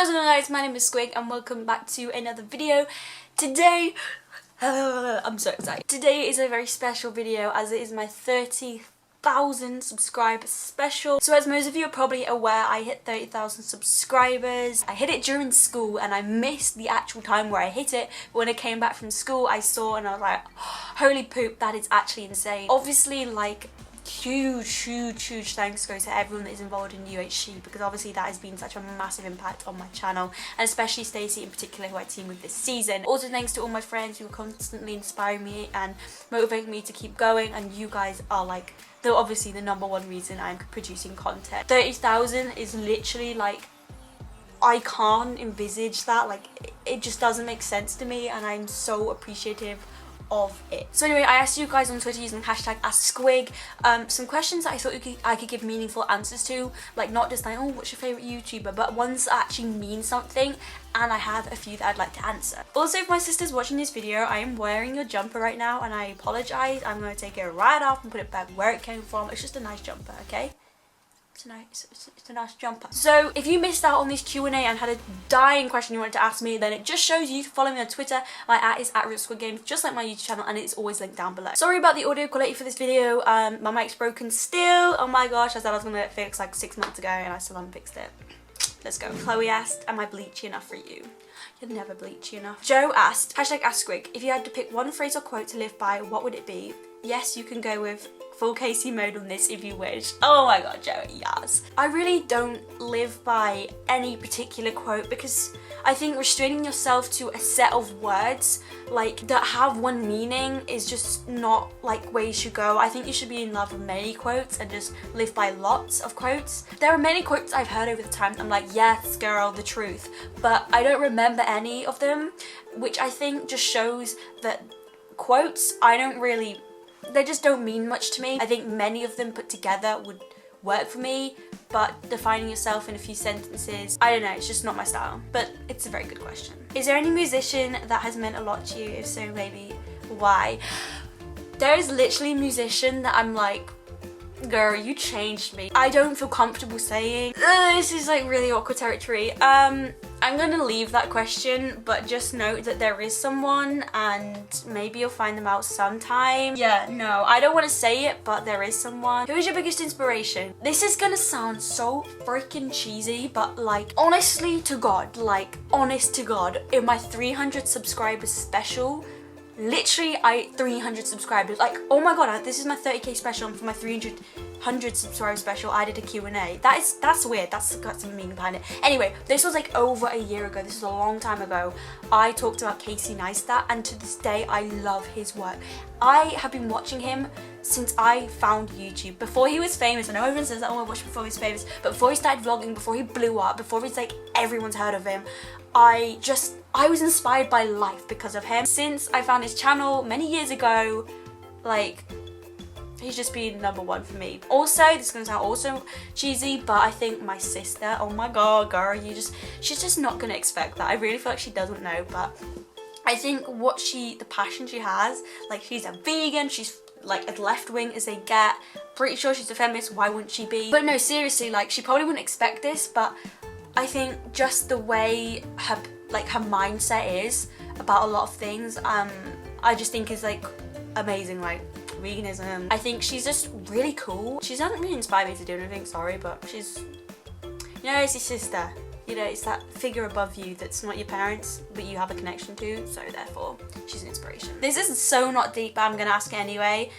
what's going on, guys? My name is Squig and welcome back to another video. Today, I'm so excited. Today is a very special video as it is my 30,000 subscriber special. So as most of you are probably aware, I hit 30,000 subscribers. I hit it during school and I missed the actual time where I hit it. But when I came back from school, I saw and I was like, holy poop, that is actually insane. Obviously, like, huge thanks goes to everyone that is involved in UHC, because obviously that has been such a massive impact on my channel, and especially Stacey in particular, who I team with this season. Also thanks to all my friends who are constantly inspiring me and motivating me to keep going, and you guys are like obviously the #1 reason I'm producing content. 30,000 is literally like, I can't envisage that, like it just doesn't make sense to me, and I'm so appreciative of it. So anyway, I asked you guys on Twitter using hashtag #AskSquig some questions that I thought I could give meaningful answers to, like not just like, oh, what's your favourite YouTuber, but ones that actually mean something, and I have a few that I'd like to answer. Also, if my sister's watching this video, I am wearing your jumper right now and I apologise. I'm going to take it right off and put it back where it came from. It's just a nice jumper, okay? It's a nice jumper. So if you missed out on this Q&A and had a dying question you wanted to ask me, then it just shows you to follow me on Twitter. My @ is @RealSquigGames, just like my YouTube channel, and it's always linked down below. Sorry about the audio quality for this video. My mic's broken still. Oh my gosh, I said I was going to get fixed like 6 months ago and I still haven't fixed it. Let's go. Chloe asked, am I bleachy enough for you? You're never bleachy enough. Joe asked, hashtag #AskSquig, if you had to pick one phrase or quote to live by, what would it be? Yes, you can go with full Casey mode on this if you wish. Oh my god, Joe, yes. I really don't live by any particular quote, because I think restraining yourself to a set of words like that have one meaning is just not like where you should go. I think you should be in love with many quotes and just live by lots of quotes. There are many quotes I've heard over the time I'm like, yes girl, the truth, but I don't remember any of them, which I think just shows that quotes, they just don't mean much to me. I think many of them put together would work for me, but defining yourself in a few sentences, I don't know, it's just not my style. But it's a very good question. Is there any musician that has meant a lot to you? If so, maybe why? There is literally a musician that I'm like, girl, you changed me. I don't feel comfortable saying. This is like really awkward territory. I'm gonna leave that question, but just note that there is someone and maybe you'll find them out sometime. Yeah, no, I don't want to say it, but there is someone. Who is your biggest inspiration? This is gonna sound so freaking cheesy, but like, honestly to God, like honest to God, in my 300 subscribers special, literally 300 subscribers, like, oh my god, this is my 30k special, and for my 300 subscriber special I did a Q&A. That's weird, that's got some meaning behind it. Anyway, this was like over a year ago, this was a long time ago. I talked about Casey Neistat, and to this day I love his work. I have been watching him since I found YouTube. Before he was famous, I know everyone says that, oh I watched before he was famous, but before he started vlogging, before he blew up, before he's like everyone's heard of him, I was inspired by life because of him. Since I found his channel many years ago, like, he's just been #1 for me. Also, this is gonna sound also cheesy, but I think my sister, oh my god, girl, she's just not gonna expect that. I really feel like she doesn't know, but I think the passion she has, like she's a vegan, she's like as left wing as they get. Pretty sure she's a feminist, why wouldn't she be? But no, seriously, like she probably wouldn't expect this, but I think just the way her mindset is about a lot of things, I just think is like amazing, like veganism. I think she's just really cool. She doesn't really inspire me to do anything, sorry, but she's, you know, it's your sister. You know, it's that figure above you that's not your parents, but you have a connection to, so therefore, she's an inspiration. This is so not deep, but I'm gonna ask it anyway.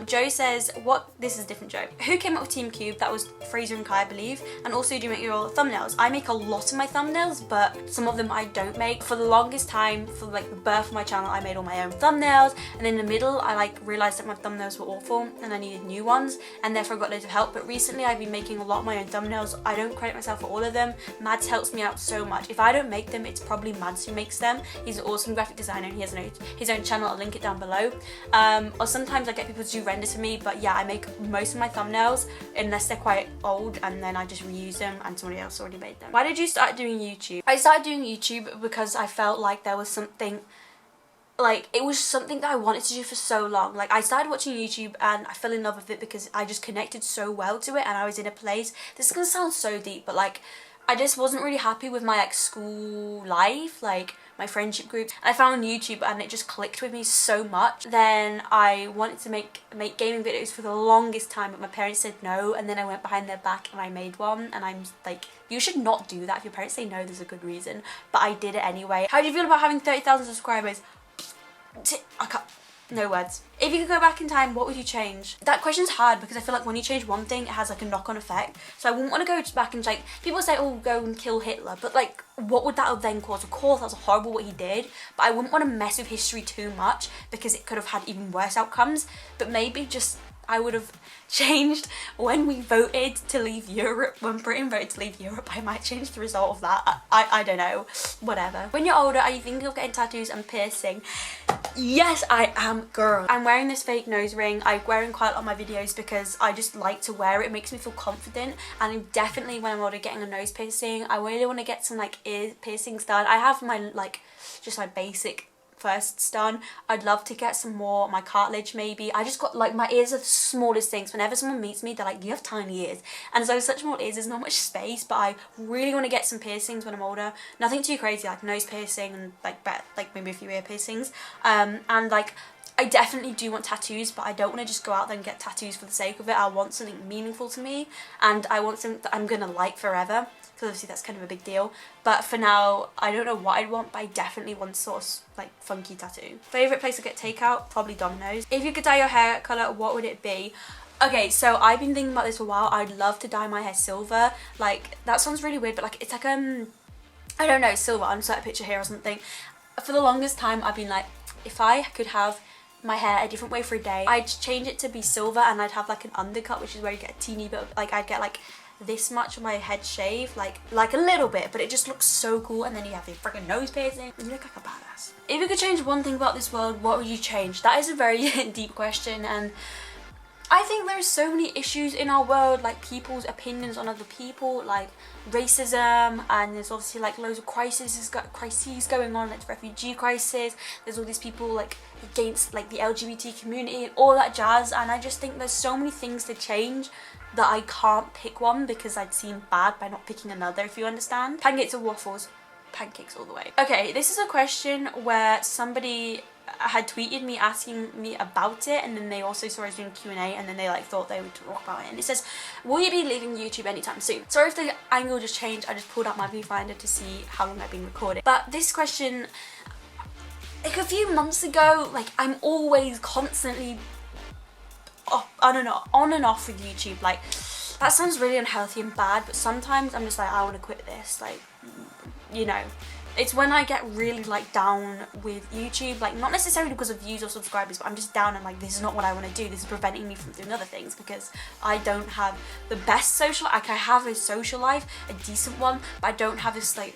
Joe says, this is a different Joe. Who came up with Team Cube? That was Fraser and Kai, I believe. And also, do you make your thumbnails? I make a lot of my thumbnails, but some of them I don't make. For the longest time, for like the birth of my channel, I made all my own thumbnails, and in the middle, I like realized that my thumbnails were awful, and I needed new ones, and therefore I got loads of help. But recently, I've been making a lot of my own thumbnails. I don't credit myself for all of them. Mads helps me out so much. If I don't make them, it's probably Mads who makes them. He's an awesome graphic designer, and he has his own channel. I'll link it down below. Or sometimes I get people to do render for me, but yeah, I make most of my thumbnails unless they're quite old, and then I just reuse them and somebody else already made them. Why did you start doing YouTube? I started doing YouTube because I felt like there was something, like it was something that I wanted to do for so long. Like I started watching YouTube and I fell in love with it because I just connected so well to it, and I was in a place, this is gonna sound so deep, but like I just wasn't really happy with my like school life, like my friendship groups. I found YouTube and it just clicked with me so much. Then I wanted to make gaming videos for the longest time, but my parents said no, and then I went behind their back and I made one, and I'm like, you should not do that. If your parents say no, there's a good reason, but I did it anyway. How do you feel about having 30,000 subscribers? I can't, no words. If you could go back in time, what would you change? That question's hard because I feel like when you change one thing, it has like a knock-on effect. So I wouldn't want to go back and like, people say, oh, go and kill Hitler, but like, what would that have then caused? Of course, that's horrible what he did, but I wouldn't want to mess with history too much because it could have had even worse outcomes. But maybe just, I would have changed when we voted to leave Europe, when Britain voted to leave Europe, I might change the result of that. I don't know, whatever. When you're older, are you thinking of getting tattoos and piercing? Yes, I am, girl. I'm wearing this fake nose ring. I wear it quite a lot of my videos because I just like to wear it. It makes me feel confident, and I'm definitely, when I'm older, getting a nose piercing. I really want to get some like ear piercings done. I have my like, just my basic first done. I'd love to get some more, my cartilage maybe. I just got like, my ears are the smallest things. Whenever someone meets me, they're like, you have tiny ears, and so such small ears, there's not much space. But I really want to get some piercings when I'm older. Nothing too crazy, like nose piercing and like maybe a few ear piercings, and like I definitely do want tattoos, but I don't want to just go out there and get tattoos for the sake of it. I want something meaningful to me, and I want something that I'm gonna like forever, because obviously that's kind of a big deal. But for now, I don't know what I'd want, but I definitely want sort of like funky tattoo. Favourite place to get takeout? Probably Domino's. If you could dye your hair colour, what would it be? Okay, so I've been thinking about this for a while. I'd love to dye my hair silver. Like, that sounds really weird, but like, it's like, I don't know, silver. I'll insert a picture here or something. For the longest time, I've been like, if I could have my hair a different way for a day, I'd change it to be silver, and I'd have like an undercut, which is where you get a teeny bit of, like, I'd get like this much of my head shaved, like a little bit, but it just looks so cool. And then you have your freaking nose piercing, and you look like a badass. If you could change one thing about this world, what would you change? That is a very deep question, and I think there's so many issues in our world, like people's opinions on other people, like racism, and there's obviously like loads of crises going on, like the refugee crisis. There's all these people like against like the LGBT community and all that jazz, and I just think there's so many things to change that I can't pick one because I'd seem bad by not picking another, if you understand. Pancakes or waffles? Pancakes all the way. Okay, this is a question where somebody had tweeted me asking me about it, and then they also saw I was doing Q&A, and then they like thought they would talk about it. And it says, will you be leaving YouTube anytime soon? Sorry if the angle just changed, I just pulled out my viewfinder to see how long I've been recording. But this question, like a few months ago, like I'm always constantly on and off with YouTube. Like, that sounds really unhealthy and bad, but sometimes I'm just like, I want to quit this, like, you know. It's when I get really like down with YouTube, like not necessarily because of views or subscribers, but I'm just down and like, this is not what I want to do. This is preventing me from doing other things because I don't have the best social, like I have a social life, a decent one, but I don't have this like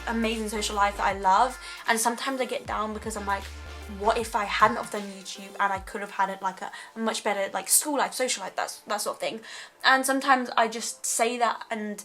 amazing social life that I love. And sometimes I get down because I'm like, what if I hadn't have done YouTube and I could have had it like a much better like school life, social life, that sort of thing. And sometimes I just say that, and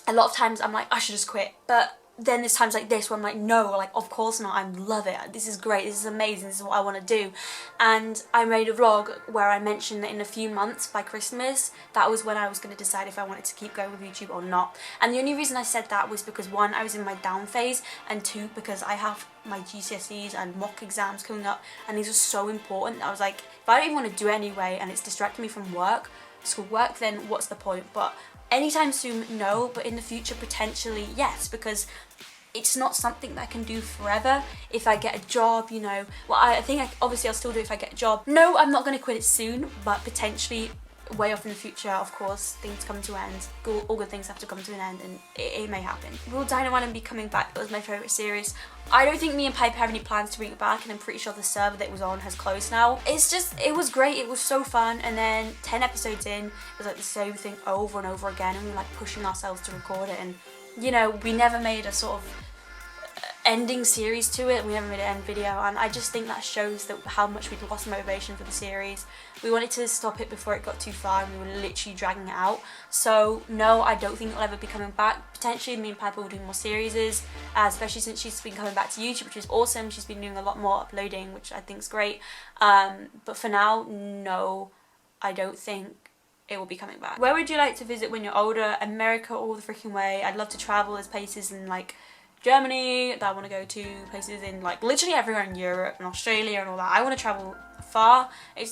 a lot of times I'm like, I should just quit. But then there's times like this where I'm like, no, like of course not, I love it, this is great, this is amazing, this is what I want to do. And I made a vlog where I mentioned that in a few months, by Christmas, that was when I was going to decide if I wanted to keep going with YouTube or not. And the only reason I said that was because one, I was in my down phase, and two, because I have my GCSEs and mock exams coming up, and these are so important. I was like, if I don't even want to do it anyway and it's distracting me from work, schoolwork, then what's the point? But anytime soon, no, but in the future, potentially, yes, because it's not something that I can do forever. If I get a job, you know, well, I think obviously I'll still do it if I get a job. No, I'm not going to quit it soon, but potentially way off in the future, of course, things come to an end. All good things have to come to an end, and it may happen. Will Dino Island be coming back? That was my favourite series. I don't think me and Piper have any plans to bring it back, and I'm pretty sure the server that it was on has closed now. It's just, it was great, it was so fun, and then 10 episodes in, it was like the same thing over and over again, and we were like pushing ourselves to record it, and you know, we never made a sort of ending series to it, we never made an end video, and I just think that shows that how much we'd lost motivation for the series. We wanted to stop it before it got too far, and we were literally dragging it out. So no, I don't think it'll ever be coming back. Potentially me and Piper will do more series, especially since she's been coming back to YouTube, which is awesome. She's been doing a lot more uploading, which I think is great, but for now, no, I don't think it will be coming back. Where would you like to visit when you're older? America all the freaking way. I'd love to travel. There's places in like Germany that I want to go to, places in like literally everywhere in Europe and Australia and all that. I want to travel far. It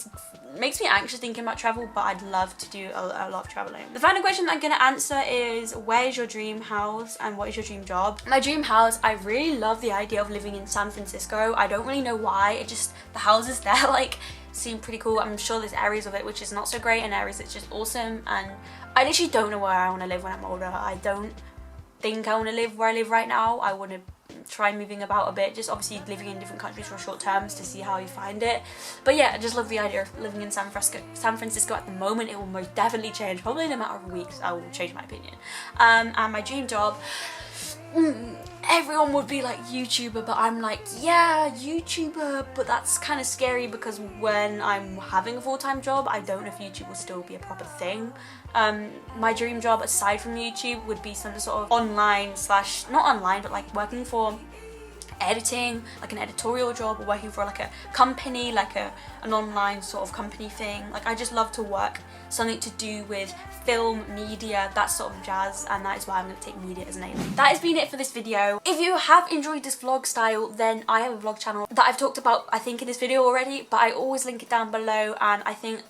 makes me anxious thinking about travel, but I'd love to do a lot of traveling. The final question that I'm going to answer is, where is your dream house and what is your dream job? My dream house, I really love the idea of living in San Francisco. I don't really know why, it just, the houses there like seem pretty cool. I'm sure there's areas of it which is not so great and areas that's just awesome, and I literally don't know where I want to live when I'm older. I don't think I want to live where I live right now. I want to try moving about a bit, just obviously living in different countries for short terms to see how you find it. But yeah, I just love the idea of living in San Francisco at the moment. It will most definitely change, probably in a matter of weeks I will change my opinion. And my dream job, everyone would be like YouTuber, but I'm like, yeah, YouTuber, but that's kind of scary because when I'm having a full-time job, I don't know if YouTube will still be a proper thing. My dream job aside from YouTube would be some sort of online slash, not online, but like working for editing, like an editorial job, or working for like a company, like an online sort of company thing. Like I just love to work something to do with film, media, that sort of jazz, and that is why I'm going to take media as an aim. That has been it for this video. If you have enjoyed this vlog style, then I have a vlog channel that I've talked about I think in this video already, but I always link it down below, and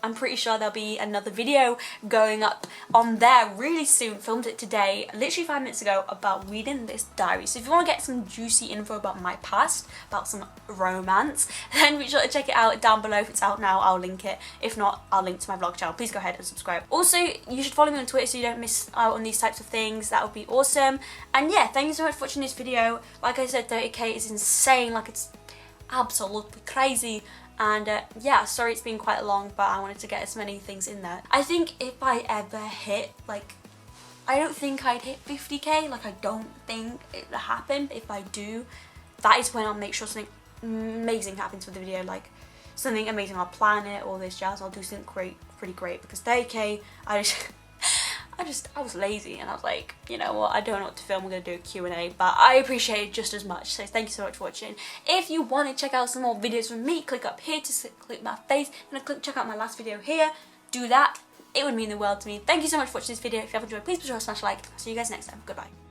I'm pretty sure there'll be another video going up on there really soon. Filmed it today, literally 5 minutes ago, about reading this diary. So if you want to get some juicy info about my past, about some romance, then be sure to check it out down below. If it's out now, I'll link it. If not, I'll link to my vlog channel. Please go ahead and subscribe. Also, you should follow me on Twitter so you don't miss out on these types of things. That would be awesome. And yeah, thank you so much for watching this video. Like I said, 30k is insane. Like, it's absolutely crazy. And yeah, sorry it's been quite long, but I wanted to get as many things in there. I think if I ever hit, like, I don't think I'd hit 50k. Like, I don't think it will happen. If I do, that is when I'll make sure something amazing happens with the video. Like, something amazing, I'll plan it, all this jazz. I'll do something great, pretty great, because 30k, I was lazy and I was like, you know what, I don't know what to film, I'm going to do a Q&A, but I appreciate it just as much, so thank you so much for watching. If you want to check out some more videos from me, click up here to click my face, and check out my last video here, do that, it would mean the world to me. Thank you so much for watching this video. If you have enjoyed, please be sure to smash a like. I'll see you guys next time. Goodbye.